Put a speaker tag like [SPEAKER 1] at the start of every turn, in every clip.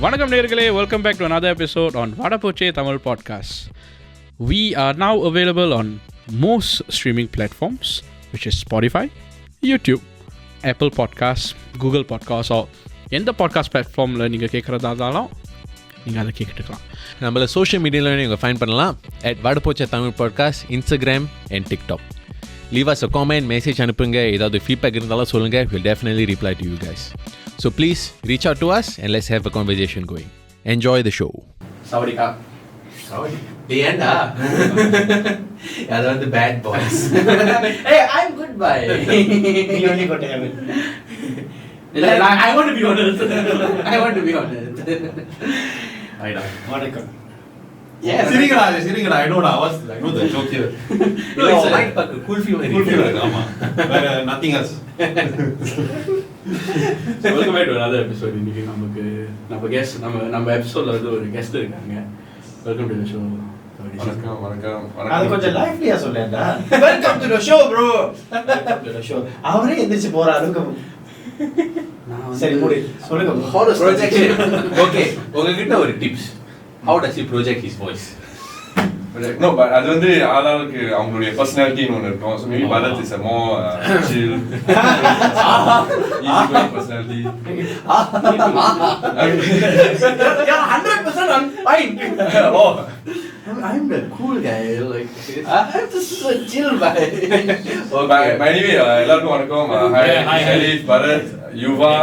[SPEAKER 1] வணக்கம் நேயர்களே, welcome back to another episode on Vadapoche Tamil Podcast. We are now available on most streaming platforms, which is Spotify, YouTube, Apple Podcasts, Google Podcasts, or எந்த podcast பிளாட்ஃபார்மில் நீங்கள் கேட்குறதா இருந்தாலும் நீங்கள் அதை கேட்டுக்கலாம்.
[SPEAKER 2] நம்மள சோஷியல் மீடியாவில் நீங்கள் ஃபைண்ட் பண்ணலாம் at Vadapoche Tamil Podcast, Instagram and TikTok. Leave us a comment, message அனுப்புங்க, ஏதாவது ஃபீட்பேக் இருந்தாலும் சொல்லுங்கள். We'll definitely reply to you guys. So please reach out to us and let's have a conversation going. Enjoy the show.
[SPEAKER 1] Sawadika.
[SPEAKER 3] The end, அது வந்து bad boys. Hey, I'm good boy.
[SPEAKER 4] You only got to heaven.
[SPEAKER 3] I want to be honest. I want to be honest.
[SPEAKER 1] Aida.
[SPEAKER 4] வணக்கம்.
[SPEAKER 3] Yes.
[SPEAKER 5] சிரிங்கடா. I know the joke here.
[SPEAKER 3] No, it's light pack, cool feeling.
[SPEAKER 5] ஆமா. வேற nothing else.
[SPEAKER 1] So welcome back to another episode. இன்னைக்கு நம்ம guest நம்ம எபிசோட்ல வந்து ஒரு guest இருக்காங்க. Welcome to the show.
[SPEAKER 5] வணக்கம்.
[SPEAKER 4] அது கொஞ்சம் லைவ்லியா சொல்லேன்டா. Welcome to the show bro. Welcome to the show. அவரே எந்திரிச்சு போற அளவுக்கு சரி மூடி சொல்லுங்க bro.
[SPEAKER 3] Projection. Okay, உங்ககிட்ட ஒரு tips. How does he project his voice?
[SPEAKER 5] No, but அது வந்து ஆளாளுக்கு அவங்களுடைய பர்சனாலிட்டின்னு ஒன்று இருக்கும். So maybe Bharat is a more chill, easy going personality.
[SPEAKER 3] Yeah, 100% I'm fine.
[SPEAKER 5] Oh,
[SPEAKER 3] I'm the cool guy. Like, I'm just a chill guy.
[SPEAKER 5] but anyway, எல்லாருக்கும் வணக்கம். Hi, Sharif, Bharat, Yuva,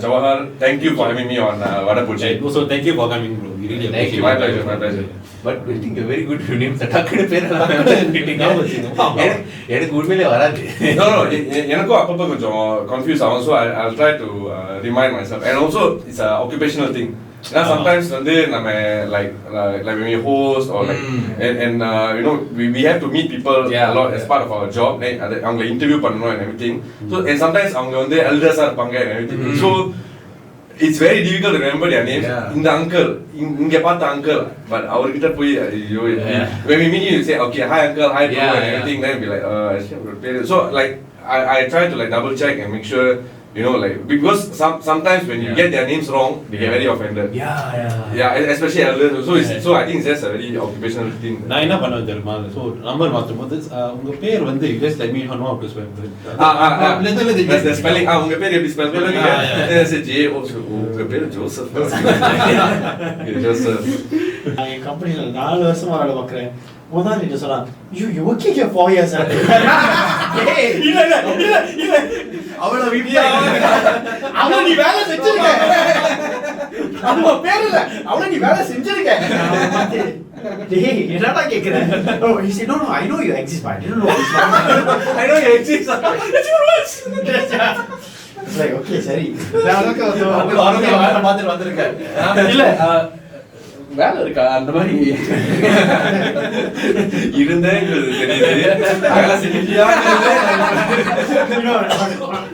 [SPEAKER 5] Jawahar. Thank you for having me on Vadapoche.
[SPEAKER 6] So thank you for coming, bro. We really
[SPEAKER 3] Thank you.
[SPEAKER 5] My pleasure.
[SPEAKER 3] But I think a very good name. டக்குனு பேரெல்லாம் எனக்கு உண்மையிலே வராது.
[SPEAKER 5] No, எனக்கும் அப்பப்போ கொஞ்சம் confused ஆகும். So I'll try to remind myself. And also it's a occupational thing. Sometimes வந்து நம்ம like when we host or like and you know we have to meet people a lot as part of our job. அவங்க interview பண்ணணும் and everything. So and sometimes அவங்க வந்து elders இருப்பாங்க and everything. So it's very difficult to remember their names. இந்த uncle இங்க பார்த்த uncle, but அவர்கிட்ட போய் ஐயோ when we meet you say okay hi uncle, hi bro and everything, then be like so like I try to like double check and make sure, you know, like because sometimes when you get their names wrong they get very offended. Yeah, especially elders. So I think it's just a very occupational thing.
[SPEAKER 6] நான் என்ன பண்ணுவேன் தெரியுமா? So number மாற்றும்போது உங்க பேர் வந்து you just let me know how to spell.
[SPEAKER 5] The spelling உங்க பேர் எப்படி ஸ்பெல் பண்ணுவீங்க? உங்க பேர் ஜோசப். ஜோசப்.
[SPEAKER 4] நான் என் கம்பெனில 4 வருஷமா வேலை பார்க்கறேன். முதல்ல நீங்க சொன்னா you working here 4 years ஆ? இல்ல அவள வீட்ல அவள நீ வேலை செஞ்சிருக்க. அவ பேர் இல்ல அவள நீ வேலை செஞ்சிருக்க. டேய் என்னடா கேக்குற? Oh he said no I know you exist but I didn't know this one. I know you exist. It's your words. It's like okay சரி. நான் வேலை பார்த்துட்டு வந்திருக்கேன். இல்ல
[SPEAKER 3] வேலை இருக்கா அந்த மாதிரி
[SPEAKER 5] இருந்தேங்கிறது தெரியுது. வேலை செஞ்சியா?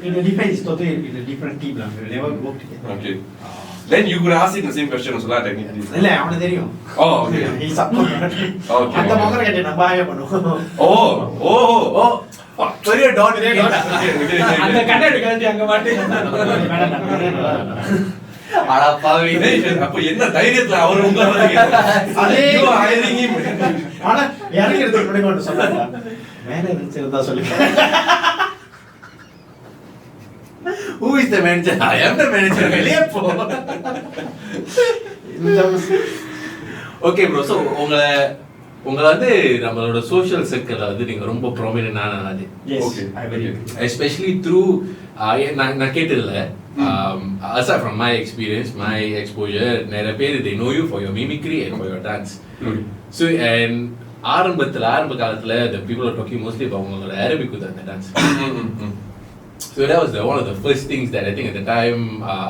[SPEAKER 4] in a different totally in a different team lah. We never work together.
[SPEAKER 5] Okay. Then you could ask him the same question also lah technically.
[SPEAKER 4] இல்ல அவன தெரியும்.
[SPEAKER 5] Oh okay.
[SPEAKER 4] He support.
[SPEAKER 5] Okay.
[SPEAKER 4] அந்த மொகர கேட்ட நம்ம ஆயே பண்ணுவோம்.
[SPEAKER 5] Oh.
[SPEAKER 3] பெரிய dot
[SPEAKER 4] அந்த கண்ணாடி கழட்டி அங்க மாட்டி.
[SPEAKER 3] அட பாவி.
[SPEAKER 5] அப்ப என்ன தைரியத்துல அவர் உங்களை
[SPEAKER 4] அதே
[SPEAKER 5] hiring him.
[SPEAKER 4] ஆனா இறங்கிறதுக்கு முன்னாடி ஒன்னு சொன்னாங்க. மேனேஜர் இருந்தா சொல்லுங்க.
[SPEAKER 3] Who is the manager? I am the manager. வெளியே போ. Okay bro, so உங்களை வந்து நம்மளோட சோஷியல் சர்க்கிள்ல வந்து நீங்க ரொம்ப ப்ராமினன்டான ஆளு.
[SPEAKER 4] Yes.
[SPEAKER 5] Okay.
[SPEAKER 4] I believe.
[SPEAKER 3] Especially through நான் கேட்டதில்ல. Aside from my experience, my exposure, நிறைய பேர் they know you for your mimicry and for your dance. So and ஆரம்ப காலத்துல the people are talking mostly about உங்களோட Arabic with the dance. So that was one of the first things that I think at the time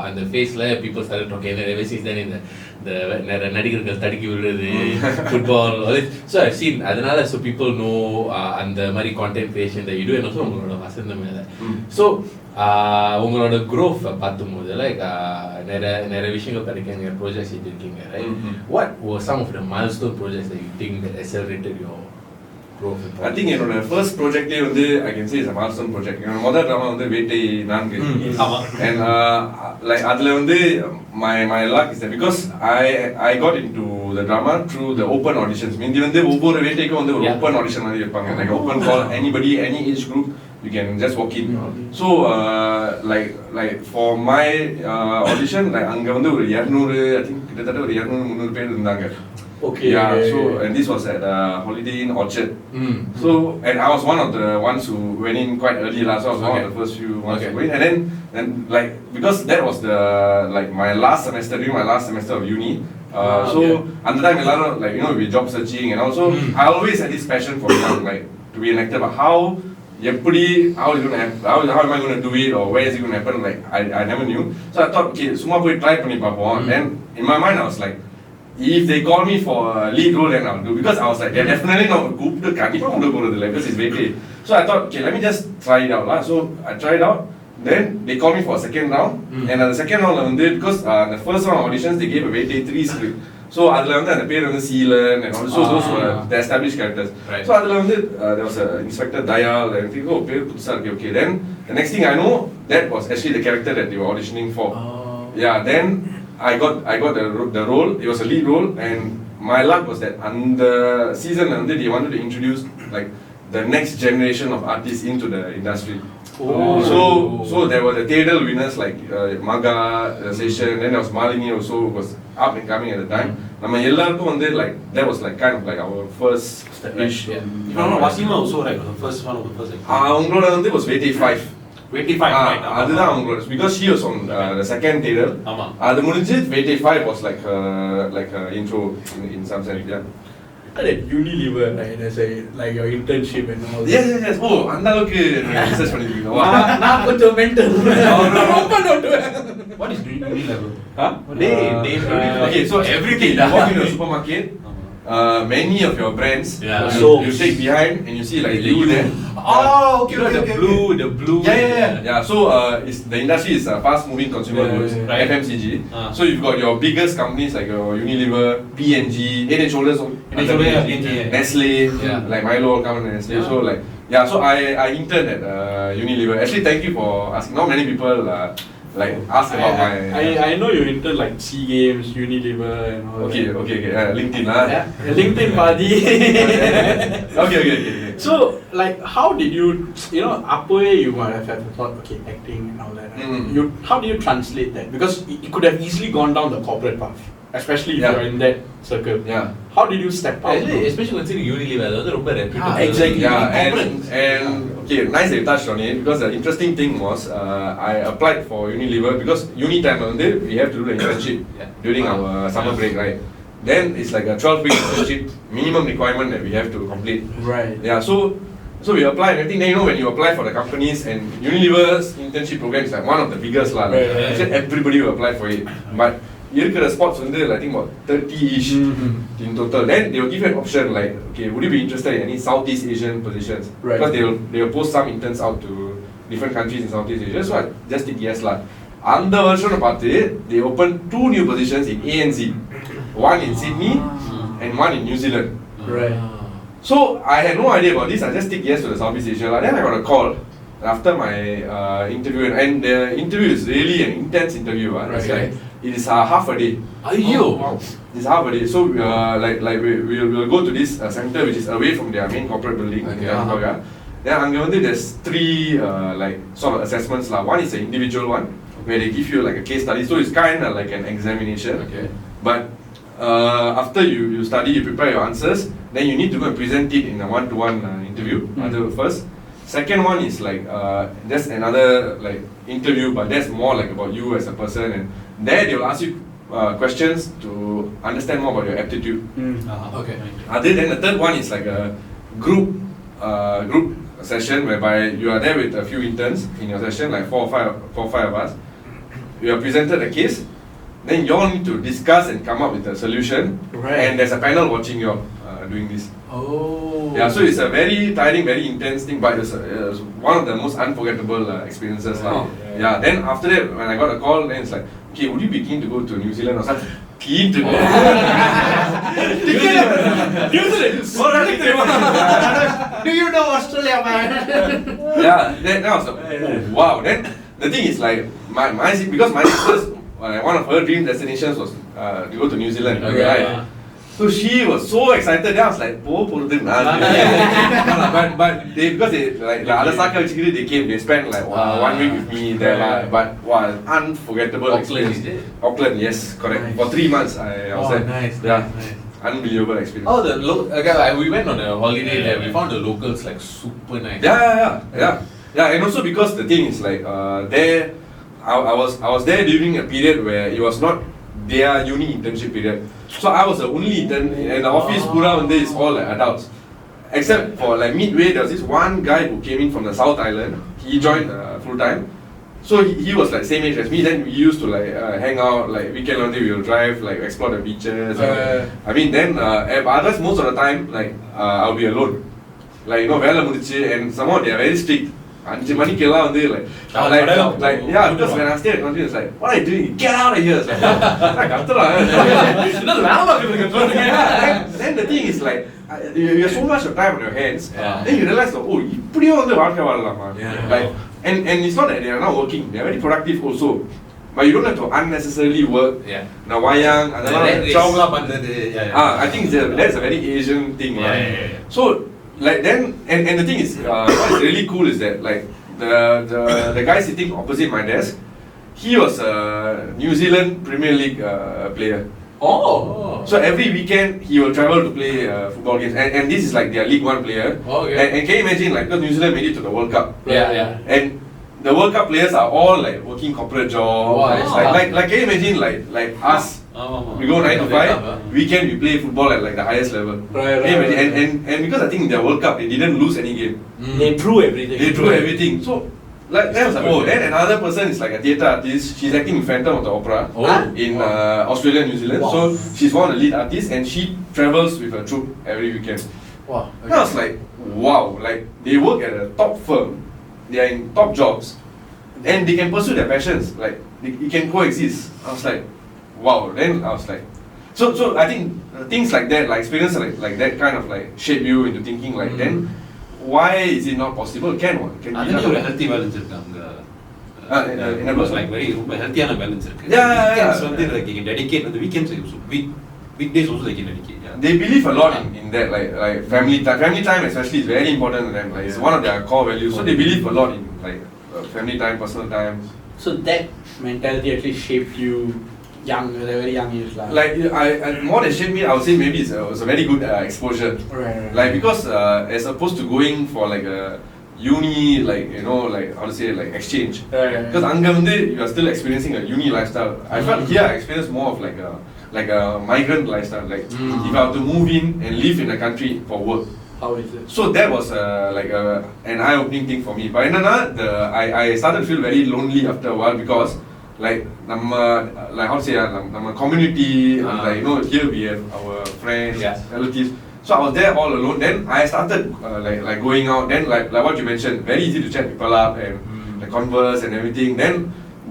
[SPEAKER 3] on the face la people started talking, and ever since then in the நடிகர்கள் தடுக்கி விடுறது football all this. So I've seen அதனால so people know அந்த மாதிரி content creation that you do and also உங்களோட வசந்த மேல. So உங்களோட growth பார்க்கும்போது like நிறைய விஷயங்கள் கிடைக்க நிறைய projects செஞ்சிருக்கீங்க, right? What were some of the milestone projects that you think that accelerated your
[SPEAKER 5] I think என்னோட first project வந்து I can say is a milestone project. என்னோட முதல் drama வந்து வேட்டை 4. And like அதுல வந்து my luck is that because I got into the drama through the open auditions. முந்தி வந்து ஒவ்வொரு வேட்டைக்கும் வந்து ஒரு open audition மாதிரி வைப்பாங்க. Like open call anybody any age group you can just walk in. So like for my audition like அங்க வந்து ஒரு 200 I think கிட்டத்தட்ட ஒரு 200-300 பேர் இருந்தாங்க.
[SPEAKER 4] Okay.
[SPEAKER 5] Yeah. So and this was at Holiday Inn Orchard. So and I was one of the ones who went in quite early lah. So I was one of the first few ones to go in. And then like because that was the like my last semester during my last semester of uni. So at the time like you know we job searching and also I always had this passion for like to be an actor, but how am I going to do it or where is it going to happen? Like I never knew. So I thought okay, suma poi try panni paapom. Then in my mind I was like, if they call me for a lead role then I'll do, because I was like they're definitely not கூப்பிட்டு கண்டிப்பா கொண்டு போறது இல்லை because it's very. So I thought okay, let me just try it out lah. So I tried out. Then they called me for a second round. And the second round வந்து because the first round auditions they gave a very 3 script. So அதுல வந்து அந்த பேர் வந்து Seelan and also those were the established characters. So அதுல வந்து there was a Inspector Dayal and I think oh பேர் புதுசா இருக்கு. Okay, then the next thing I know that was actually the character that they were auditioning for. Yeah, then I got the role. It was a lead role, and my luck was that on the season they wanted to introduce like the next generation of artists into the industry. So there were the Theodal winners like Maga, Session, then there was Malini also who was up and coming at the time. நம்ம எல்லாருக்கும் வந்து like that was like kind of like our first step-ish.
[SPEAKER 6] If I'm not Wasima also right, the first one of the first.
[SPEAKER 5] அவங்களோட வந்து was Veti 5.
[SPEAKER 6] 85 right.
[SPEAKER 5] அதுதான் அவங்களோட because she was on the second Theodal.
[SPEAKER 6] ஆமா.
[SPEAKER 5] அது முடிஞ்சு Veti 5 was like her intro in some sense. Yeah.
[SPEAKER 4] At Unilever, right? As a like your internship and all.
[SPEAKER 5] Yes. Oh, அந்த அளவுக்கு research பண்ணிருக்கீங்க.
[SPEAKER 4] நான் கொஞ்சம் mental.
[SPEAKER 6] What is Unilever?
[SPEAKER 5] Huh? Okay, so everything. You walk into a supermarket. Many of your brands, you take behind and you see like you there.
[SPEAKER 4] Oh, okay,
[SPEAKER 6] The blue.
[SPEAKER 5] Yeah. So the industry is fast moving consumer goods,
[SPEAKER 6] right.
[SPEAKER 5] FMCG. So you've got your biggest companies like your Unilever, P&G, Head and Shoulders, Nestle, like Milo, come and Nestle. So like so I interned at Unilever. Actually, thank you for asking. Not many people like ask about my.
[SPEAKER 4] I know you intern like Sea Games, Unilever, and all.
[SPEAKER 5] Okay. LinkedIn lah.
[SPEAKER 4] Yeah. LinkedIn buddy.
[SPEAKER 5] Okay.
[SPEAKER 4] So like, how did you apoi you might have thought okay acting and all that. Right? How do you translate that? Because it could have easily gone down the corporate path, especially if you're in that circle.
[SPEAKER 5] Yeah.
[SPEAKER 4] How did you step out?
[SPEAKER 3] Especially considering Unilever, அது வந்து ரொம்ப reputable.
[SPEAKER 4] Exactly.
[SPEAKER 5] Yeah, and okay, nice that you touched on it because the interesting thing was I applied for Unilever because uni time we have to do the internship during our summer break, right? Then it's like a 12-week internship minimum requirement that we have to complete.
[SPEAKER 4] Right.
[SPEAKER 5] Yeah, so we apply and everything. Then when you apply for the companies and Unilever's internship program is like one of the biggest lah. Everybody will apply for it, but இருக்கிற spots வந்து I think about 30-ish in total. Then they will give you an option like, okay, would you be interested in any Southeast Asian positions?
[SPEAKER 4] Right.
[SPEAKER 5] Because they will post some interns out to different countries in Southeast Asia. So I just did yes lah. அந்த வருஷம் பார்த்து they opened 2 new positions in ANZ, one in Sydney and one in New Zealand.
[SPEAKER 4] Right.
[SPEAKER 5] So I had no idea about this. I just ticked yes to the Southeast Asia lah. Then I got a call after my interview, and the interview is really an intense interview. It's like it is half a day.
[SPEAKER 3] Ayyo.
[SPEAKER 5] It's half a day. So we will go to this center which is away from their main corporate building.
[SPEAKER 3] Okay.
[SPEAKER 5] Then அங்க வந்து there's 3 like sort of assessments lah. One is an individual one where they give you like a case study. So it's kind of like an examination.
[SPEAKER 3] Okay.
[SPEAKER 5] But after you study, you prepare your answers, then you need to go and present it in a one-to-one interview. First. Second one is like just another like interview, but that's more like about you as a person, and there they will ask you questions to understand more about your aptitude.
[SPEAKER 3] Okay.
[SPEAKER 5] Then the third one is like a group session whereby you are there with a few interns in your session, like 4 or 5 of us. You are presented a case, then you all need to discuss and come up with a solution.
[SPEAKER 4] Right.
[SPEAKER 5] And there's a panel watching you doing this. Yeah, so it's a very tiring, very intense thing, but it's one of the most unforgettable experiences. Then after that, when I got a call, then it's like, okay, would you be keen to go to New Zealand or something? keen to go.
[SPEAKER 4] Do you know Australia, man?
[SPEAKER 5] Yeah, then I was like, oh, wow. Then the thing is like because my sister's one of her dream destinations was to go to New Zealand.
[SPEAKER 3] Okay.
[SPEAKER 5] Right? So she was so excited. Then I was like, but they because they like other saka they came. They spent like 1 week with me there. But unforgettable
[SPEAKER 3] Auckland,
[SPEAKER 5] experience.
[SPEAKER 3] is it?
[SPEAKER 5] Auckland, yes, correct.
[SPEAKER 4] Nice.
[SPEAKER 5] For 3 months I was there.
[SPEAKER 3] nice.
[SPEAKER 5] Unbelievable experience.
[SPEAKER 3] Oh, we went on a holiday there. We found the locals like super nice.
[SPEAKER 5] Yeah, and also because the thing is like there, I was there during a period where it was not their uni internship period. So I was the only intern, and the office pura is all like adults. Except for like midway, there was this one guy who came in from the South Island. He joined full time. So he was like same age as me. Then we used to like hang out, like weekend one day we will drive, like explore the beaches. I mean then others most of the time like I'll be alone. Like வேலை முடிச்சு and some more they are very strict. 5 மணிக்கெல்லாம் வந்து like yeah, because when I stay at country it's like what are you doing? Get out of here. It's like கத்துறா. Then the thing is like you have so much of time on your hands. Then you realize that, oh இப்படியும் வந்து வாழ்க்கை வாழலாமா? Like and it's not that they are not working. They are very productive also. But you don't have to unnecessarily work. Now wayang I think that's a very Asian thing. So like then and the thing is what is really cool is that like the guy sitting opposite my desk, he was a New Zealand Premier League player. So every weekend he will travel to play football games and this is like their League 1 player. And can you imagine like because New Zealand made it to the World Cup. And the World Cup players are all like working corporate jobs. Like can you imagine like us? We go 9 to 5. Weekend we play football at like the highest level. And because I think in their World Cup they didn't lose any game.
[SPEAKER 4] They drew everything.
[SPEAKER 5] So like that was like then another person is like a theatre artist. She's acting in Phantom of the Opera in Australia, New Zealand. So she's one of the lead artists and she travels with her troupe every weekend. And I was like, wow, like they work at a top firm. They are in top jobs and they can pursue their passions. Like it can coexist. I was like, wow. Then I was like, so I think things like that, like experience like that kind of like shape you into thinking like then why is it not possible? Can be done.
[SPEAKER 6] ஒரு healthy balance இருக்கு அங்க.
[SPEAKER 5] It was
[SPEAKER 6] like very ரொம்ப healthyயான balance இருக்கு.
[SPEAKER 5] Yeah.
[SPEAKER 6] வந்து like you can dedicate the weekends weekdays also they can dedicate.
[SPEAKER 5] They believe a lot in that like family time especially is very important to them. Like it's one of their core values. So they believe a lot in like family time, personal time.
[SPEAKER 4] So that mentality actually shaped you young, at a very young age.
[SPEAKER 5] Like I more than shaped me, I would say maybe it was a very good exposure.
[SPEAKER 4] Right.
[SPEAKER 5] Like because as opposed to going for like a uni, like you know, like how to say, like exchange. Because anga vande you are still experiencing a uni lifestyle. I felt here I experienced more of like a migrant lifestyle. Like if I have to move in and live in a country for work.
[SPEAKER 4] How is it?
[SPEAKER 5] So that was like an eye-opening thing for me. But I started to feel very lonely after a while because like like how to say our community like you know here we have our friends, relatives. So I was there all alone. Then I started like going out. Then like what you mentioned, very easy to chat people up and like converse and everything. Then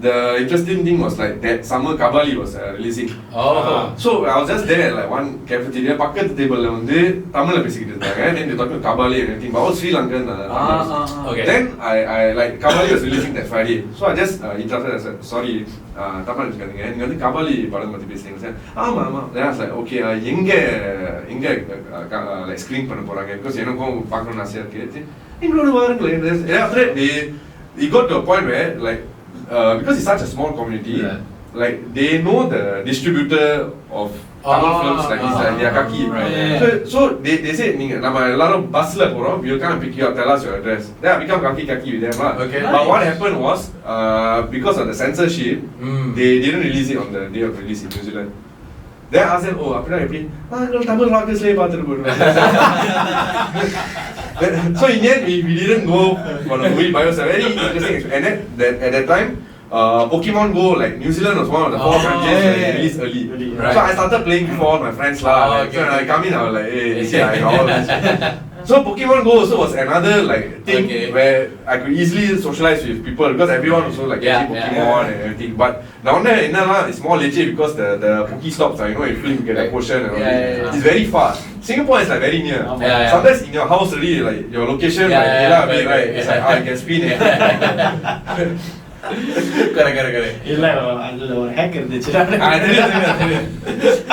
[SPEAKER 5] the interesting thing was like that summer Kabali was releasing. So I was just there at like one cafeteria. பக்கத்து டேபிள்ல வந்து தமிழ்ல பேசிக்கிட்டு இருந்தாங்க. Then they talking Kabali and everything, but all Sri Lankan. Then I like Kabali was releasing that Friday. So I just interrupted. I said, sorry, தப்பா நினைச்சுக்காதீங்க. நீங்க வந்து கபாலி படம் பத்தி பேசுறீங்க. ஆமா. Then I was like, okay, எங்க like screen பண்ண போறாங்க? Because எனக்கும் பார்க்கணும்னு ஆசையா இருக்கு. எங்களோட வாருங்களேன். After that they got to a point where like because it's such a small community, like they know the distributor of Tamil films, like he's like Kaki. So they say நம்ம எல்லாரும் பஸ்ல போறோம், we'll come and pick you up, tell us your address. Then I become Kaki with them. But what happened was because of the censorship, they didn't release it on the day of release in New Zealand. Then I asked them, oh அப்படினா எப்படி? தமிழ் ராக்கர்ஸ்லயே பார்த்துட்டு போறோம். So in the end we didn't go for the movie, but it was a very interesting experience. And then at that time Pokemon Go, like New Zealand was one of the 4 countries that they released early.
[SPEAKER 3] Right.
[SPEAKER 5] So I started playing before all my friends lah. Like,
[SPEAKER 3] okay,
[SPEAKER 5] so when I
[SPEAKER 3] okay.
[SPEAKER 5] come in, I was like, hey, you see, I know all this. So Pokemon Go also was another like thing
[SPEAKER 3] Okay.
[SPEAKER 5] where I could easily socialize with people because everyone also like
[SPEAKER 3] Yeah,
[SPEAKER 5] catching
[SPEAKER 3] yeah.
[SPEAKER 5] Pokemon and everything. But down there, it's more legit because the Pokestops are, you know, you feel you get a potion and all
[SPEAKER 3] Yeah,
[SPEAKER 5] that.
[SPEAKER 3] yeah, yeah.
[SPEAKER 5] It's very far. Singapore is like very near.
[SPEAKER 3] Yeah, yeah.
[SPEAKER 5] Sometimes in your house already, like your location,
[SPEAKER 3] Yeah,
[SPEAKER 5] like
[SPEAKER 3] yeah,
[SPEAKER 5] yeah,
[SPEAKER 3] yeah,
[SPEAKER 5] right,
[SPEAKER 3] yeah.
[SPEAKER 5] it's like you can spin it.
[SPEAKER 3] correct.
[SPEAKER 4] இல்ல அதுல ஒரு hack இருந்துச்சு
[SPEAKER 5] தெரியும்.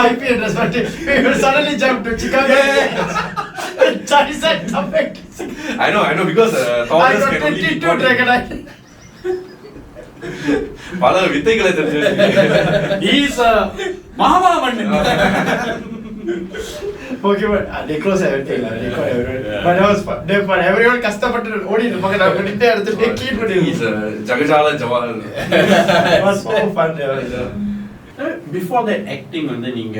[SPEAKER 4] IP address வந்து we will suddenly jump to Chicago. Charizard perfect.
[SPEAKER 5] I know because
[SPEAKER 4] I
[SPEAKER 5] Thomas
[SPEAKER 4] got
[SPEAKER 5] can only
[SPEAKER 4] 22
[SPEAKER 5] record
[SPEAKER 4] Dragonite.
[SPEAKER 5] பல வித்தைகளை தெரிஞ்சு
[SPEAKER 1] He is a Mama Mandan.
[SPEAKER 4] Pokemon, they close everything lah. They call everyone. But that was fun. But everyone கஷ்டப்பட்டு ஓடி இருப்பாங்க நான் பண்ணிட்டே எடுத்துட்டே கீழ் பண்ணி.
[SPEAKER 5] He's a Jagajala Jawahar.
[SPEAKER 4] It was so fun.
[SPEAKER 1] Before that acting வந்து நீங்க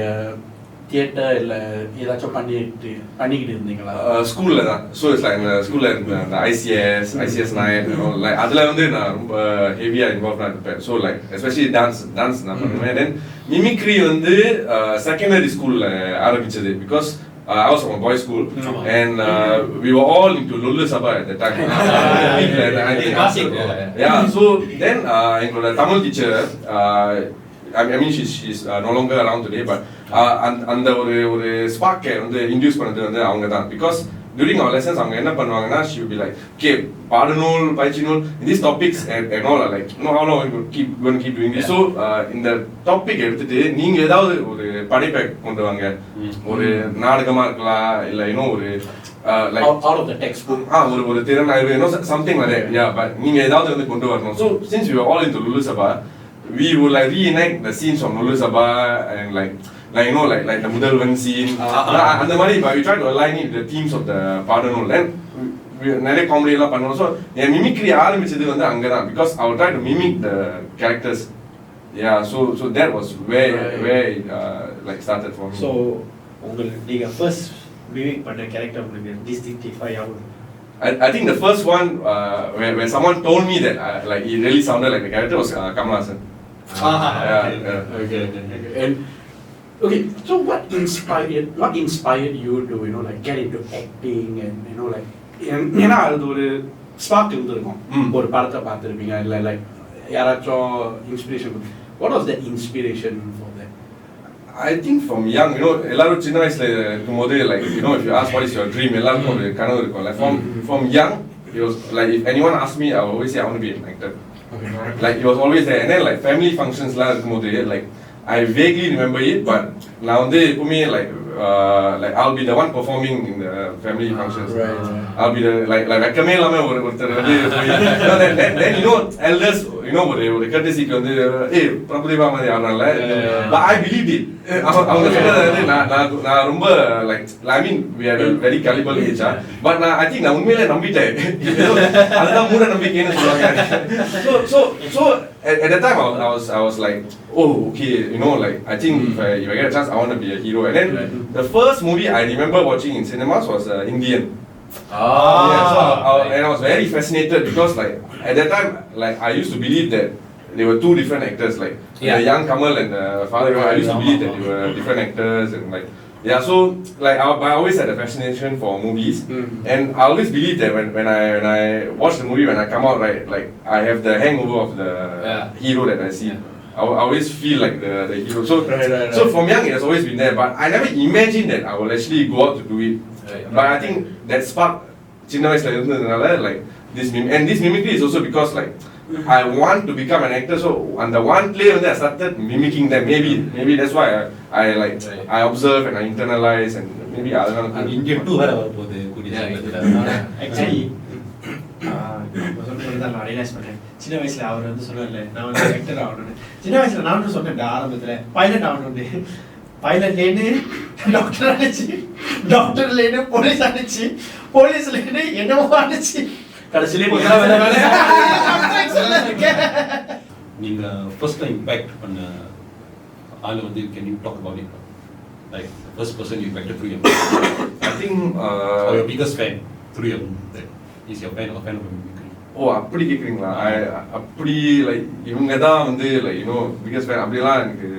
[SPEAKER 1] தியேட்டர் இல்ல ஏதாச்சும் பண்ணிக்கிட்டு இருந்தீங்களா?
[SPEAKER 5] ஸ்கூல்ல தான். So it's like ஸ்கூல்ல இந்த ICS night, you know, like அதுல வந்து நான் ரொம்ப ஹெவியா involve ஆயிருப்பேன். So like especially dance நான் பண்ணுவேன். Then mimicry வந்து secondary schoolல ஆரம்பிச்சது because I was from a boys' school and we were all into Lulu Sabha at the time. I think
[SPEAKER 3] Classic.
[SPEAKER 5] yeah. So then எங்களோட Tamil teacher, I mean she's no longer around today, but அந்த ஒரு spark வந்து induce பண்ணது வந்து அவங்க தான் because during our lessons அவங்க என்ன பண்ணுவாங்கன்னா she would be like, okay, பாடநூல் பயிற்சி நூல் these topics and all are like, you know, how long we going to keep doing this. So இந்த டாபிக் எடுத்துட்டு நீங்க ஏதாவது ஒரு படைப்பை கொண்டு வாங்க, ஒரு நாடகமா இருக்கலாம் இல்ல இன்னும் ஒரு like
[SPEAKER 1] Out of the textbook.
[SPEAKER 5] ஒரு திறனாய்வு, you know, something like that. Yeah, but நீங்க ஏதாவது வந்து கொண்டு வரணும். So since we were all into Lulu Sabha, we would like reenact the scenes from Lulu Sabha and like you know, like the Mudhalvan scene. அந்த மாதிரி, but we try to align it with the themes of the பாடநூல். Then நிறைய comedy எல்லாம் பண்ணுவோம். So என் mimicry ஆரம்பிச்சது வந்து அங்கதான் because I would try to mimic the characters. Yeah, so that was where it like started for me.
[SPEAKER 4] So நீங்க first mimic பண்ண character உங்களுக்கு distinctify ஆகும்.
[SPEAKER 5] I think the first one when someone told me that like he really sounded like the character was Kamal Haasan.
[SPEAKER 1] Okay. And okay, so what inspired you to, you know, like get into acting and, you know, like ஏன்னா அது ஒரு spark இருந்திருக்கும். ஒரு படத்தை பார்த்துருப்பீங்க இல்லை like யாராச்சும் inspiration. What was the inspiration for that?
[SPEAKER 5] I think from young, you know, எல்லாரும் சின்ன வயசுல இருக்கும்போது like, you know, if you ask what is your dream, எல்லாருக்கும் ஒரு கனவு இருக்கும். Like from young, it was like if anyone asked me, I would always say I want to be an actor.
[SPEAKER 1] Okay.
[SPEAKER 5] Like it was always there. And then like family functions la இருக்கும்போது like I vaguely remember it, but நான் வந்து எப்பவுமே like I'll be the one performing in the family functions.
[SPEAKER 1] Right.
[SPEAKER 5] I'll be the like வெக்கமே இல்லாம ஒருத்தர் வந்து then you know elders, you know, ஒரு courtesy-க்கு வந்து பிரபுதேவா மாதிரி ஆனால, but I believed it. அவங்க சொன்னது வந்து நான் ரொம்ப like I mean we had a very gullible age, but I think நான் உண்மையிலே நம்பிட்டேன். அதுதான் மூட நம்பிக்கைன்னு சொல்லுவாங்க. So at that time I was like, oh okay, you know, like I think if I get a chance I want to be a hero. And then the first movie I remember watching in cinemas was Indian. Yeah, so and I was very fascinated because like at that time like I used to believe that they were two different actors, like the young Kamal and the father. I used to believe that they were different actors and like yeah. So like I always had a fascination for movies, and I always believe that when I watch the movie, when I come out, right, like I have the hangover of the hero that I see. I always feel like the hero. So so from young it has always been there, but I never imagined that I will actually go out to do it. But I think that spark சின்ன வயசுல இருந்ததுனால like this mimicry is also because like I want to become an actor. So on the one play when I started mimicking them, maybe that's why I like I observe and I internalize and maybe
[SPEAKER 6] And Indian 2 வேற வரப்போகுது கூடிய சமயத்துல.
[SPEAKER 4] Actually நான் realise பண்ணேன் சின்ன வயசுல அவர் வந்து சொன்னார்ல நான் வந்து ஆக்டர் ஆகணும்னு. சின்ன வயசுல நானும் சொன்னேன் ஆரம்பத்துல பைலட் ஆகணும்னு. பைலட்லேன்னு டாக்டர் ஆனிச்சு, டாக்டர்லேன்னு போலீஸ் ஆனிச்சு, போலீஸ்லேன்னு என்னவோ ஆனிச்சு, கடைசியிலே
[SPEAKER 6] நீங்க ஃபர்ஸ்ட் இம்பாக்ட் பண்ண ஆள் வந்து can you talk about it? Like the first person you impacted through your
[SPEAKER 5] I think
[SPEAKER 6] or your biggest fan through your that is your fan or fan of your mimicry.
[SPEAKER 5] ஓ அப்படி கேக்குறீங்களா அப்படி like இவங்க தான் வந்து like you know because அப்படிலாம் எனக்கு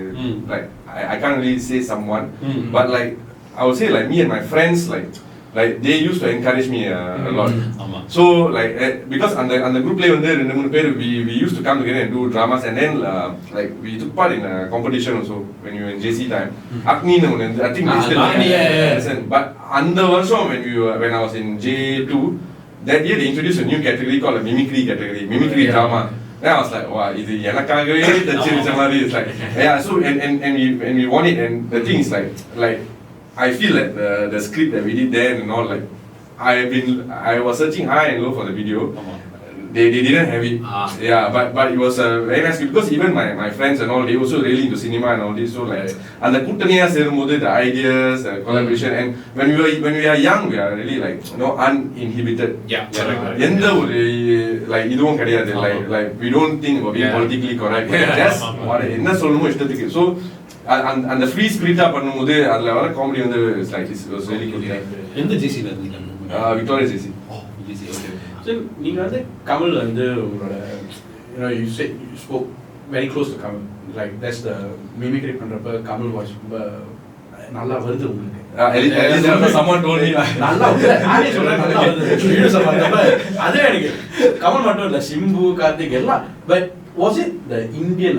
[SPEAKER 5] like I can't really say someone but like I would say like me and my friends like they used to encourage me a lot. So like because on the group play வந்து ரெண்டு மூணு பேர் we used to come together and do dramas and then like we took part in a competition also when we were in JC time. Agni no I think we still but அந்த வருஷம் when I was in J2 that year they introduced a new category called a mimicry drama. Then I was like, wow, இது எனக்காகவே தச்சிருச்ச மாதிரி. It's like yeah, so and we won it, and the thing is like I feel that the script that we did there and all, like I was searching high and low for the video. They didn't have it. Yeah, but it was a very nice script because even my friends and all, they also really into cinema and all this. So like and the கூட்டணியா சேரும்போது the ideas, the collaboration, and when we are young, we are really like uninhibited. எந்த ஒரு like இதுவும் கிடையாது. Like we don't think about being politically correct. Just என்ன சொல்லணுமோ இஷ்டத்துக்கு. So அந்த free ஸ்பிரிட்டா பண்ணும்போது அதுல வர காமெடி வந்து it was really good.
[SPEAKER 6] எந்த ஜிசில இருந்தீங்க?
[SPEAKER 5] Victoria JC.
[SPEAKER 6] GC okay.
[SPEAKER 4] So நீங்க வந்து கமல் வந்து உங்களோட you said you spoke very close to Kamal, like that's the mimicry பண்றப்ப கமல் வாய்ஸ் நல்லா வருது உங்களுக்கு.
[SPEAKER 5] At least someone told me
[SPEAKER 4] நல்லா வருது. நானே சொல்றேன் நல்லா வருது. வீடியோஸ் பார்த்தப்ப அதே எனக்கு கமல் மட்டும் இல்ல சிம்பு கார்த்திக் எல்லாம். But was it the Indian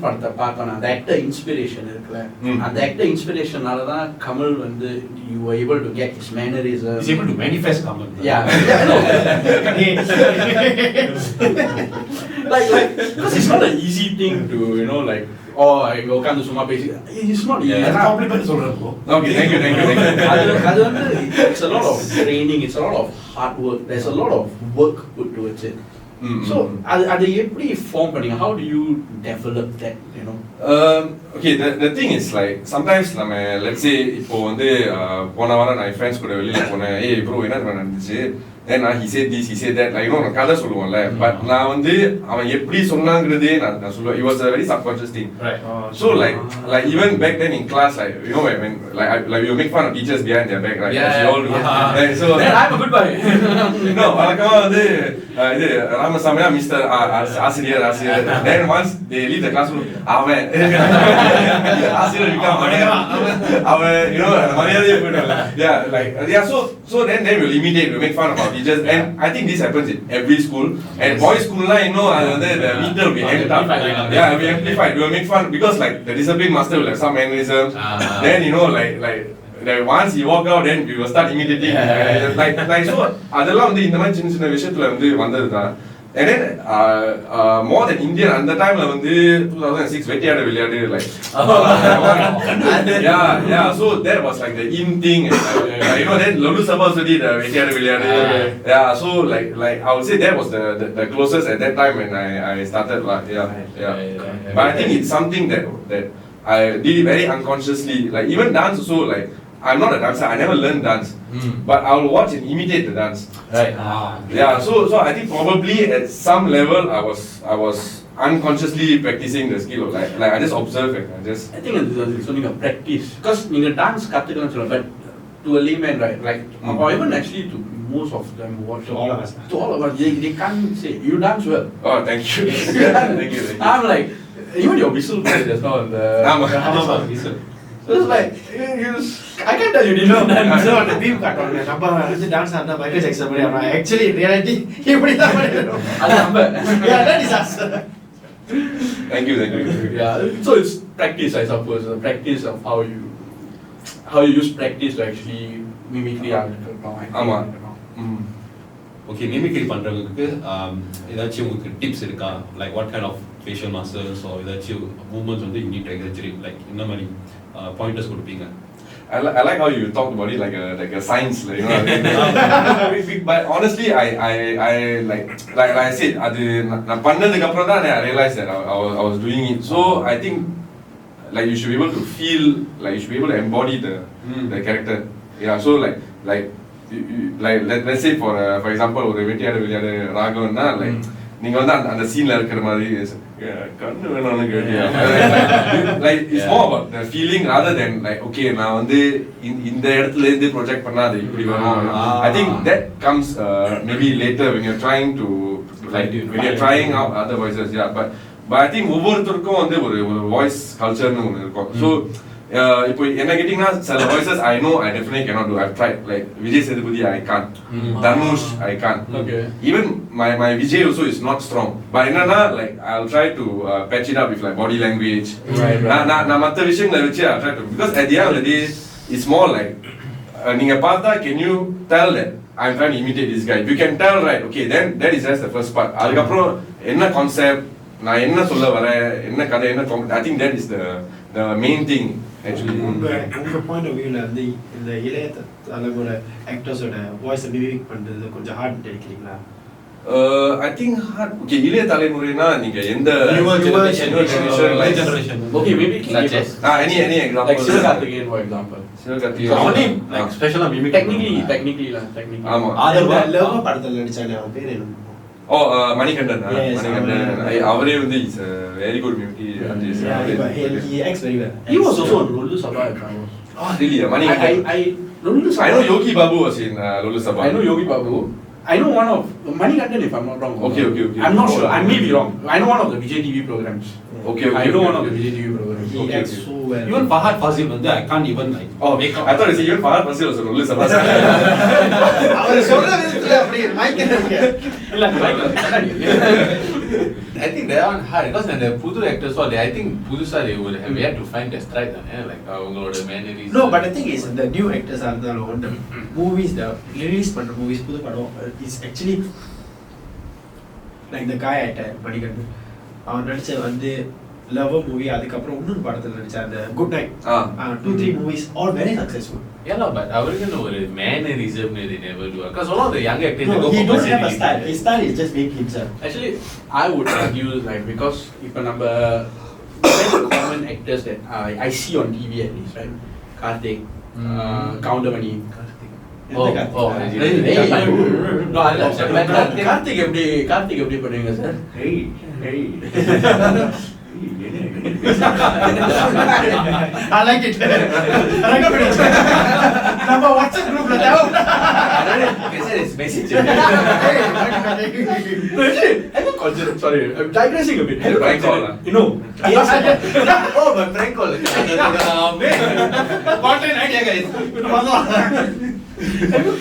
[SPEAKER 4] படத்தை பார்த்தோன்னா அந்த actor inspiration இருக்குல்ல, அந்த actor inspirationனால தான் கமல் வந்து you were able to get his mannerism.
[SPEAKER 6] He's able to manifest Kamal.
[SPEAKER 4] Yeah. like because it's not an easy thing to like I உட்கார்ந்து சும்மா பேசி it's not easy.
[SPEAKER 6] Compliment சொல்றப்போ.
[SPEAKER 5] Okay, thank you.
[SPEAKER 4] அது வந்து it's a lot of training, it's a lot of hard work, there's a lot of work put towards it. So அது எப்படி form பண்ணீங்க? How do you develop that,
[SPEAKER 5] Okay, the thing is like sometimes let's say இப்போ வந்து போன வாரம் நான் friends கூட வெளியில போனேன். ஏய் ப்ரோ என்ன நடந்துச்சு, then he said this, he said that, like நான் கதை சொல்லுவோம்ல, பட் நான் வந்து அவன் எப்படி சொன்னாங்கிறதே நான் சொல்லுவேன். It was a very subconscious thing,
[SPEAKER 6] Right.
[SPEAKER 5] So like even back then in class, like when like we would make fun of teachers behind their back, right?
[SPEAKER 4] Yeah.
[SPEAKER 5] We all do. Like, so
[SPEAKER 4] then I'm a good boy.
[SPEAKER 5] no, வழக்கமா வந்து இது ராமசாமியா mister ஆசிரியர் then once they leave the classroom அவன் ஆசிரியர் அவன் மரியாதையே போயிடுவாங்க. Yeah, so then we'll imitate, we'll make fun of our teachers, and I think this happens in every school, and boys school la அது வந்து the meter will be amped up. Yeah, we amplified, we will make fun because like the discipline master will have some mannerisms, then like once he walk out, then we will start imitating. Like so அதெல்லாம் வந்து இந்த மாதிரி சின்ன விஷயத்துல வந்து வந்ததுதான். And then more than Indian at the time வந்து 2006 வெட்டியாட விளையாடு like yeah, so that was like the in thing, then Lolu Sabha also did வெட்டியாட விளையாடு. Yeah, so like I would say that was the closest at that time when I started like yeah. But I think it's something that I did it very unconsciously. Like even dance also, like I'm not a dancer, I never learned dance, but I will watch and imitate the dance.
[SPEAKER 4] Right.
[SPEAKER 5] Yeah, so I think probably at some level I was unconsciously practicing the skill of like I just observe and I just.
[SPEAKER 4] I think it's only a practice because நீங்க dance கத்துக்கலாம் சொல்ல, but to a layman, right, like or even actually to most of them watch
[SPEAKER 6] to all of us,
[SPEAKER 4] they can't say you dance well.
[SPEAKER 5] Oh, thank you. Thank you.
[SPEAKER 4] I'm like even your whistle play just now on the
[SPEAKER 6] whistle.
[SPEAKER 4] So it's like I can't tell you didn't dance.
[SPEAKER 7] So the beam காட்டுவாங்க நம்ம வந்து dance ஆடுனா Michael Jackson மாதிரி ஆடுனா actually in reality இப்படி தான் பண்ணிரோம்.
[SPEAKER 4] அது நம்ம
[SPEAKER 7] yeah, that is us.
[SPEAKER 5] Thank you.
[SPEAKER 4] Yeah, so it's practice, I suppose, the practice of how you use practice to actually mimicry
[SPEAKER 5] ஆமா.
[SPEAKER 6] Okay, mimicry பண்றவங்களுக்கு ஏதாச்சும் உங்களுக்கு டிப்ஸ் இருக்கா? Like what kind of facial muscles or ஏதாச்சும் movements வந்து you need to exaggerate, like இந்த மாதிரி pointers கொடுப்பீங்க?
[SPEAKER 5] I like how you talk about it like a science, but honestly I like I said அது நான் பண்ணதுக்கு அப்புறம் தான் I realized that I was doing it. So I think like you should be able to feel, like you should be able to embody the character. Yeah, so like let's say for example ஒரு வெட்டியாட விளையாடு ராகவன்னா like நீங்க வந்து அந்த சீன்ல இருக்கிற மாதிரி கண்ணு வேணும்னு கேட்டியா like it's more about the feeling rather than like okay நான் வந்து இந்த இடத்துல இருந்து ப்ரொஜெக்ட் பண்ணா அது இப்படி வரும். I think that comes maybe later when you're trying to like when you're trying out other voices, yeah, but I think ஒவ்வொருத்தருக்கும் வந்து ஒரு voice cultureனு ஒன்னு இருக்கும். So இப்போ என்ன கேட்டிங்கன்னா சில voices I know I definitely cannot do. I've tried like Vijay Sethupathi I can't, Dhanush I can't.
[SPEAKER 1] Okay.
[SPEAKER 5] Even my Vijay also is not strong. But என்னன்னா like I'll try to patch it up with like body language.
[SPEAKER 1] Right.
[SPEAKER 5] நான் மற்ற விஷயங்களை வச்சு I'll try to, because at the end of the day it's more like நீங்க பார்த்தா can you tell that I'm trying to imitate this guy? If you can tell, right, okay, then that is just the first part. அதுக்கப்புறம் என்ன concept, நான் என்ன சொல்ல வரேன், என்ன கதை, என்ன I think that is the main thing actually.
[SPEAKER 7] உங்க பாயிண்ட் ஆஃப் வியூல வந்து இந்த இளைய தலைமுற ஆக்டர்ஸோட வாய்ஸ் மிமிக் பண்றது கொஞ்சம் ஹார்ட் நினைக்கிறீங்களா?
[SPEAKER 5] I think hard. Okay, இளைய தலைமுறைனா நீங்க எந்த
[SPEAKER 6] Newer
[SPEAKER 5] like
[SPEAKER 6] generation.
[SPEAKER 1] Okay, maybe
[SPEAKER 3] Such as?
[SPEAKER 5] any example.
[SPEAKER 1] like Sivakarthikeyan for example.
[SPEAKER 5] Sivakarthikeyan.
[SPEAKER 6] Only like special mimic.
[SPEAKER 1] Technically.
[SPEAKER 5] ஆமா.
[SPEAKER 7] அந்த லவ் படத்துல நடிச்சானே அவன் பேர் என்ன?
[SPEAKER 5] மணிகண்டன்.
[SPEAKER 7] Yes,
[SPEAKER 5] மணிகண்டன். அவரே வந்து is a very good mimicry artist.
[SPEAKER 7] He acts very well.
[SPEAKER 1] He was also on Lolu Sabha.
[SPEAKER 5] Really? Mணிகண்டன்.
[SPEAKER 1] Lolu Sabha.
[SPEAKER 5] I know Yogi Babu was in Lolu Sabha.
[SPEAKER 1] I know Yogi Babu. I know one of Manikandan, if I'm not wrong.
[SPEAKER 5] Okay.
[SPEAKER 1] I'm not sure. I may be wrong. I know one of the Vijay TV programs.
[SPEAKER 5] Okay.
[SPEAKER 1] I know one of the Vijay TV programs.
[SPEAKER 7] He acts so well.
[SPEAKER 6] Even Fahad Fazil வந்து I can't even like make up.
[SPEAKER 5] I thought it's even Fahad Fazil was in Lolu Sabha.
[SPEAKER 7] அவர் சொல்ற விதத்துல அப்படி mic இருக்கு.
[SPEAKER 1] இல்ல
[SPEAKER 3] I think that one hard because the புது actors all I think புதுசா they would have yet to find their stride like அவங்களோட mannerism.
[SPEAKER 7] No, but the thing is the new actors are the movies, the release பண்ற movies புது படம் is actually like the guy actor Manikandan. அவன் நடிச்ச வந்து love movie, அதுக்கப்புறம் இன்னொரு படத்துல நடிச்ச அந்த good night 2-3 movies all very successful.
[SPEAKER 3] Yeah, but அவருக்கு ஒரு mannerism they never do because a lot of the young actors
[SPEAKER 7] No,
[SPEAKER 3] they go
[SPEAKER 7] he
[SPEAKER 3] for
[SPEAKER 7] don't have a
[SPEAKER 3] personality.
[SPEAKER 7] style. His style is just being himself.
[SPEAKER 1] Actually, I would argue like because if a number common actors that I see on TV at least, right? Karthik, Kauntamani.
[SPEAKER 3] Oh,
[SPEAKER 1] No, I love Karthik எப்படி பண்ணுவீங்க sir? Hey.
[SPEAKER 7] I like it. நம்ம WhatsApp groupல
[SPEAKER 3] It's message.
[SPEAKER 1] Sorry, I'm digressing a bit.
[SPEAKER 5] Prank call,
[SPEAKER 1] You know.
[SPEAKER 3] Oh, my prank call.
[SPEAKER 7] content idea guys.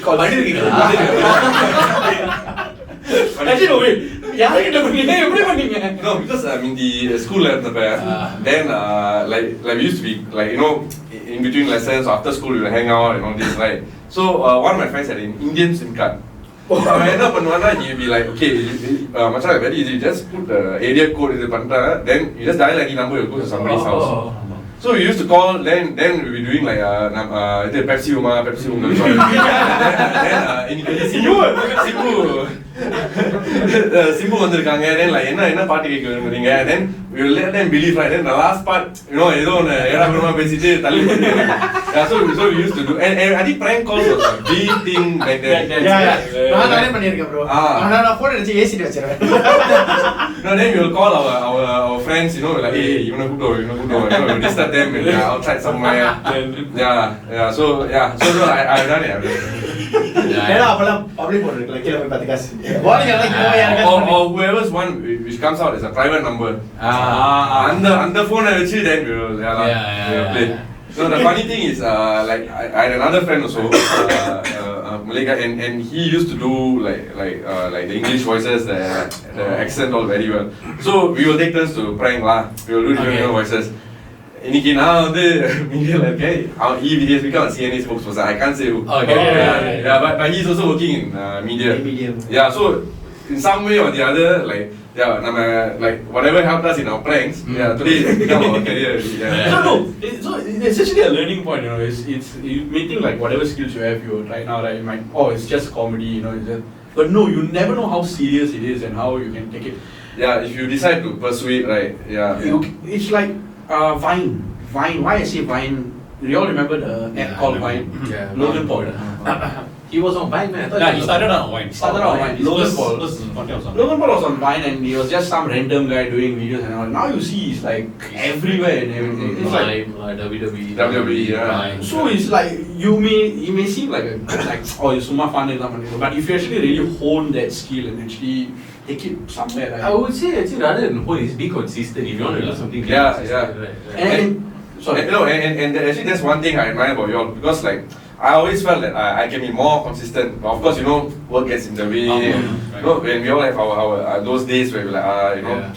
[SPEAKER 3] பண்ணிருக்கீங்களா?
[SPEAKER 1] Actually, no, wait. யார்கிட்ட பண்ணீங்க? எப்படி பண்ணீங்க?
[SPEAKER 5] No, because I'm in the school at the back. Then like we used to be like in between lessons after school we will hang out and all this, right? So one of my friends had an Indian SIM card. அவன் என்ன பண்ணுவான்னா he'll be like okay மச்சான் very easy, just put the area code இது பண்ற, then you just dial any number, you go to somebody's house. So we used to call, then we be doing like Pepsi Uma then இன்னைக்கு Simbu வந்திருக்காங்க, then like என்ன பாட்டு கேட்க விரும்புறீங்க, then we will let them believe, right? Then the last part ஏதோ ஒன்று ஏடாபுரமா பேசிட்டு தள்ளி so we used to do, and I think prank calls was a big thing back then.
[SPEAKER 7] நான் நானே பண்ணிருக்கேன் bro. நான் போன் அடிச்சு ஏசிட்டு வச்சிருவேன்.
[SPEAKER 5] No, then we will call our friends, like hey, இவனை கூப்பிடுவோம், we disturb them and outside somewhere. So I've done it.
[SPEAKER 7] ஏன்னா அப்பலாம் பப்ளிக் போன் இருக்குல, கீழ போய் 10 காசு. வார்னிங் எல்லாம் கீழ யாரா
[SPEAKER 5] or whoever's one which comes out is a private number. அந்த phone வச்சு then we will play. So the funny thing is like I had another friend also, Malay guy, and he used to do like the English voices, the accent all very well. So we will take turns to prank lah. We will do different voices. இன்னைக்கு நான் வந்து மீடியால இருக்கேன், he has become a CNA spokesperson. I can't say who. But he's also working in media. Yeah, so in some way or the other, like நம்ம like whatever helped us in our pranks, today it's become our career.
[SPEAKER 1] No. So it's essentially a learning point, It's you may think like whatever skills you have, right now, right? You might it's just comedy, it's just, but no, you never know how serious it is and how you can take it.
[SPEAKER 5] Yeah, if you decide to pursue it, right?
[SPEAKER 1] It's like Vine. Why I say Vine? Do you all remember the app called Vine?
[SPEAKER 3] Yeah.
[SPEAKER 1] Logan Paul.
[SPEAKER 3] He was on Vine, man. I thought
[SPEAKER 6] Yeah, he started on Vine.
[SPEAKER 1] Started on Vine.
[SPEAKER 6] Logan Paul.
[SPEAKER 1] Logan Paul was on Vine and he was just some random guy doing videos and all. Now you see he's like everywhere and everything. It's like
[SPEAKER 3] WWE,
[SPEAKER 5] yeah.
[SPEAKER 1] so it's like he may seem like oh it's summa fun but if you actually really hone that skill and actually take it somewhere, right?
[SPEAKER 3] I would say actually rather than hold is be consistent if you want to do something.
[SPEAKER 5] Yeah,
[SPEAKER 3] consistent,
[SPEAKER 5] yeah.
[SPEAKER 3] right.
[SPEAKER 1] And sorry.
[SPEAKER 5] And, no, and actually that's one thing I admire about y'all because like I always felt that I can be more consistent. But of course, you know, work gets in the way. You know, when we all have our those days where we're like, you know,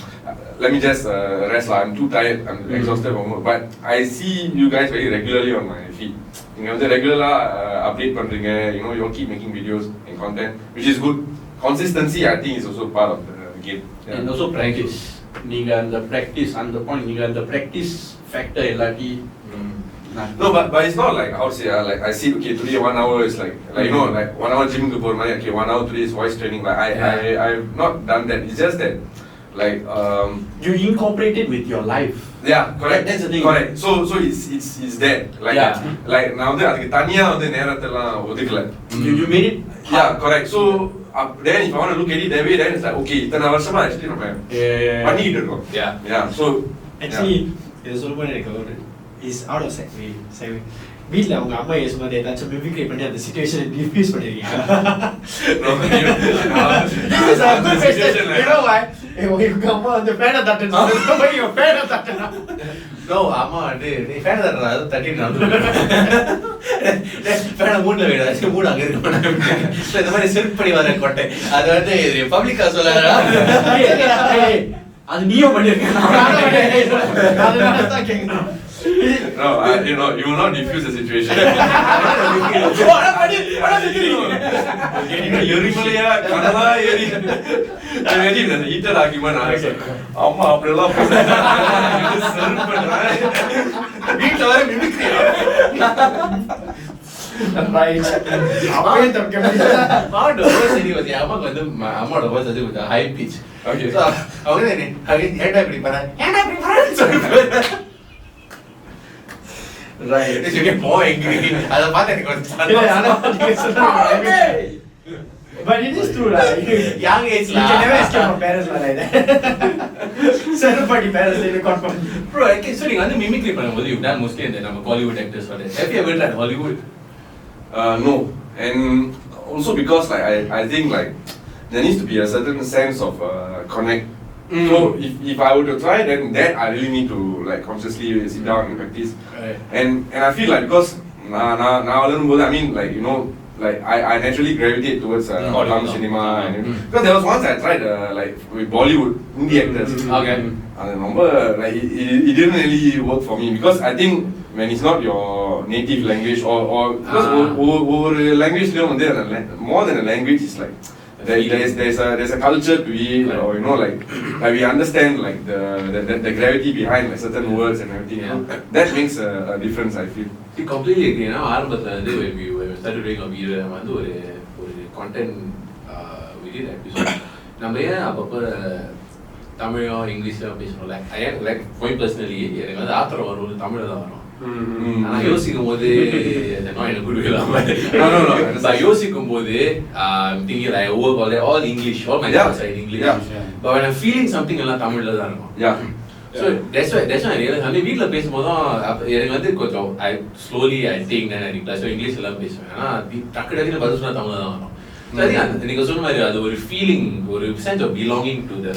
[SPEAKER 5] let me just rest. I'm too tired. I'm exhausted from work. But I see you guys very regularly on my feed. You know, the regular update பண்றீங்க. You know, you all keep making videos and content, which is good. Consistency, I think, is also part of the game. Yeah.
[SPEAKER 1] And also practice. நீங்க அந்த practice அந்த point நீங்க அந்த practice factor இல்லாட்டி
[SPEAKER 5] No, but it's not like how to say like I see okay today 1 hour is like you know like 1 hour gym to go okay 1 hour today is voice training like I've not done that. It's just that like
[SPEAKER 1] you incorporate it with your life.
[SPEAKER 5] yeah, correct.
[SPEAKER 1] That's the thing.
[SPEAKER 5] Correct. So it's there. Like like நான் வந்து அதுக்கு தனியா வந்து நேரத்தெல்லாம் ஒதுக்கல.
[SPEAKER 1] You made it.
[SPEAKER 5] Yeah, correct. So then if I want to look at it that way then it's like okay இத்தனை வருஷமா actually நம்ம பண்ணிக்கிட்டு இருக்கோம். Yeah. So
[SPEAKER 7] actually இது சொல்லும்போது எனக்கு ஒரு is out of segue. வீட்டில் அவங்க அம்மா ஏசும்போது ஏதாச்சும் மிமிக்ரி பண்ணி அந்த சிச்சுவேஷனை டிஃப்யூஸ் பண்ணிருக்கீங்க. உங்க அம்மா வந்து ஃபேனை தட்டணும் ஃபேனை தட்டணும்.
[SPEAKER 3] No, அம்மா வந்து நீ ஃபேனை தட்டுறா அது தட்டிட்டு ஃபேனை மூடில் வைடா மூடு அங்கே இருக்கு இந்த மாதிரி செல்ஃப் பண்ணி வர கொட்டை அது வந்து பப்ளிக்கா சொல்ல
[SPEAKER 7] அது நீயும் பண்ணிருக்கேன். அதனால தான் கேட்கணும்.
[SPEAKER 5] No, you know, you will not diffuse the situation. எரிமலையா கடலா ஏறி அந்த ஹீட்டர் ஆகிமா நான் அம்மா அப்படியெல்லாம் சர்வ் பண்றேன் வீட்டில் வர மிமிக்ரியா
[SPEAKER 3] அம்மாக்கு வந்து அம்மாவோட voice வந்து கொஞ்சம் high pitch.
[SPEAKER 5] Okay.
[SPEAKER 3] So, அவங்க ஏன்டா இப்படி பண்ண சொல்லிட்டு
[SPEAKER 1] Right.
[SPEAKER 3] அதை பார்த்து எனக்கு கொஞ்சம்
[SPEAKER 7] But it is true lah.
[SPEAKER 3] young age
[SPEAKER 7] You can never escape from parents like that. Certain parents they confirm.
[SPEAKER 3] Bro, okay, so நீங்க வந்து mimicry பண்ணும்போது you've done mostly in the நம்ம Hollywood actors for that. Have you ever tried Hollywood?
[SPEAKER 5] No, and also because like I think like there needs to be a certain sense of connect. So if I were to try then that I really need to like consciously sit down and practice.
[SPEAKER 3] Right.
[SPEAKER 5] And I feel like because now I mean like you know like I naturally gravitate towards Hollywood cinema and because there was once I tried like with Bollywood Hindi actors.
[SPEAKER 3] Okay.
[SPEAKER 5] And number like it didn't really work for me because I think when it's not your native language or because over language more than a language is like there's a culture to it or you know like we understand like the gravity behind like certain words and everything. That makes a difference I feel.
[SPEAKER 3] See, completely agree. ஆரம்பத்தில் வந்து when we started doing a video வந்து ஒரு content we did episode நம்ம ஏன் அப்பப்போ தமிழோ இங்கிலீஷ்ல பேசணும் like for me personally எனக்கு வந்து ஆத்திரம் வரும் தமிழ்ல தான் வரும். ஆனா யோசிக்கும் போது எனக்கு குடுக்கலாம் யோசிக்கும் போது thinking like all English all my thoughts are in English but when I'm feeling something எல்லாம் தமிழ்ல தான் இருக்கும். So that's why I realized வந்து வீட்ல பேசும்போதும் எனக்கு வந்து கொஞ்சம் I slowly I think then I reply so English எல்லாம் பேசுவேன் ஆனா டக்கு டக்குன்னு பதில் சொன்னா தமிழ்ல தான் வரும். So I think நீங்க சொன்ன மாதிரி அது ஒரு feeling ஒரு sense of belonging to the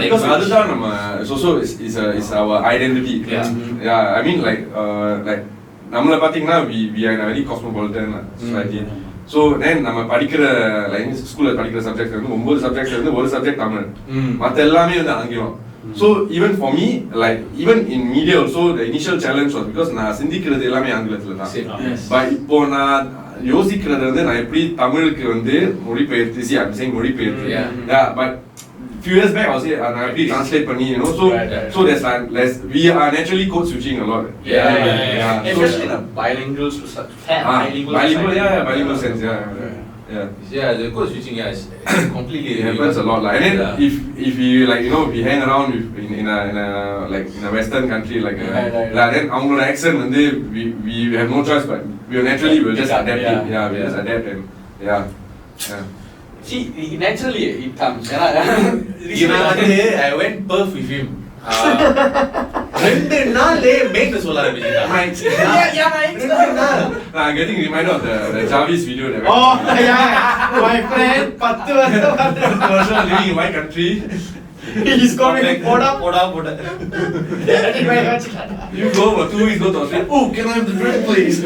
[SPEAKER 5] because அதுதான் நம்ம also is our identity. I mean like நம்மள பாத்தீங்கன்னா we are in a very cosmopolitan society. So then நம்ம படிக்கிற like ஸ்கூல்ல படிக்கிற சப்ஜெக்ட் வந்து 9 சப்ஜெக்ட்ல இருந்து ஒரு சப்ஜெக்ட் தமிழ் மத்த எல்லாமே வந்து ஆங்கிலம். So even for me like even in media also the initial challenge was because நான் சிந்திக்கிறது எல்லாமே ஆங்கிலத்துல தான். But இப்போ நான் யோசிக்கிறது வந்து நான் எப்படி தமிழுக்கு வந்து மொழிபெயர்த்து I'm saying மொழிபெயர்த்து but few years back I was நான் எப்படி translate பண்ணி you know so there's like we are naturally code switching a lot.
[SPEAKER 1] Especially in a bilingual bilingual sense.
[SPEAKER 3] The code switching is completely
[SPEAKER 5] it happens a lot like and then if you like you know we hang around with in a western country like then our accent and we have no choice but we naturally will just adapt it. We just adapt and Yeah. Yeah.
[SPEAKER 3] See, naturally it comes. I went Perth with him. 2 நாள்ல make சொல்ல ஆரம்பிச்சிட்டான்.
[SPEAKER 5] I'm getting reminded of the Jarvis video that
[SPEAKER 7] Oh, yeah. My friend, 10 வருஷம்
[SPEAKER 5] living in my country.
[SPEAKER 7] He's calling me போடா.
[SPEAKER 5] You go for 2 weeks, go to Australia. Oh, can I have the bread, please?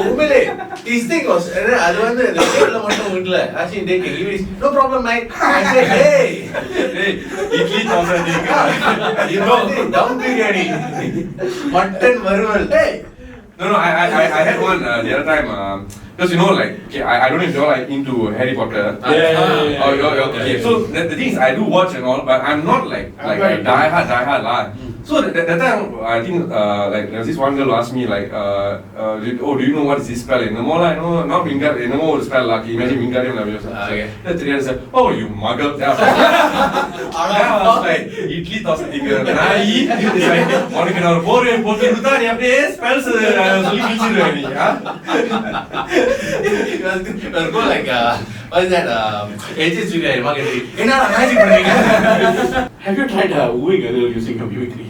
[SPEAKER 3] உண்மையிலே his thing was அது வந்து ரெஸ்டாரன்ட்ல மட்டும் விடல. Actually they can give it. No problem, mate. I said, hey,
[SPEAKER 5] Idli dosa dinga.
[SPEAKER 3] you know, dum biryani, mutton வறுவல். Hey,
[SPEAKER 5] No, I had one the other time. Because you know, like, okay, I don't know if you're like into Harry Potter.
[SPEAKER 3] Yeah.
[SPEAKER 5] Oh, you're okay. So the thing is, I do watch and all, but I'm not like a die-hard lah. So that time, I think like there was this one girl who asked me like, do you know what is this spell? Enamo lah, no, not Wingardium. Enamo the spell lah. Imagine Wingardium lah.
[SPEAKER 3] Okay.
[SPEAKER 5] Then Triana said, oh, you muggle. Then I was like, Idli dosa dinga. Nai. It's like, உனக்கு நான் ஒரு போர்வை போட்டு கொடுத்தா நீ அப்படியே spells சொல்லி கிழிச்சிடுவே நீ.
[SPEAKER 3] I'll go like, what is that? Agent Surya marketing. என்னடா magic பண்றீங்க? Have you tried wooing a girl using a mimicry?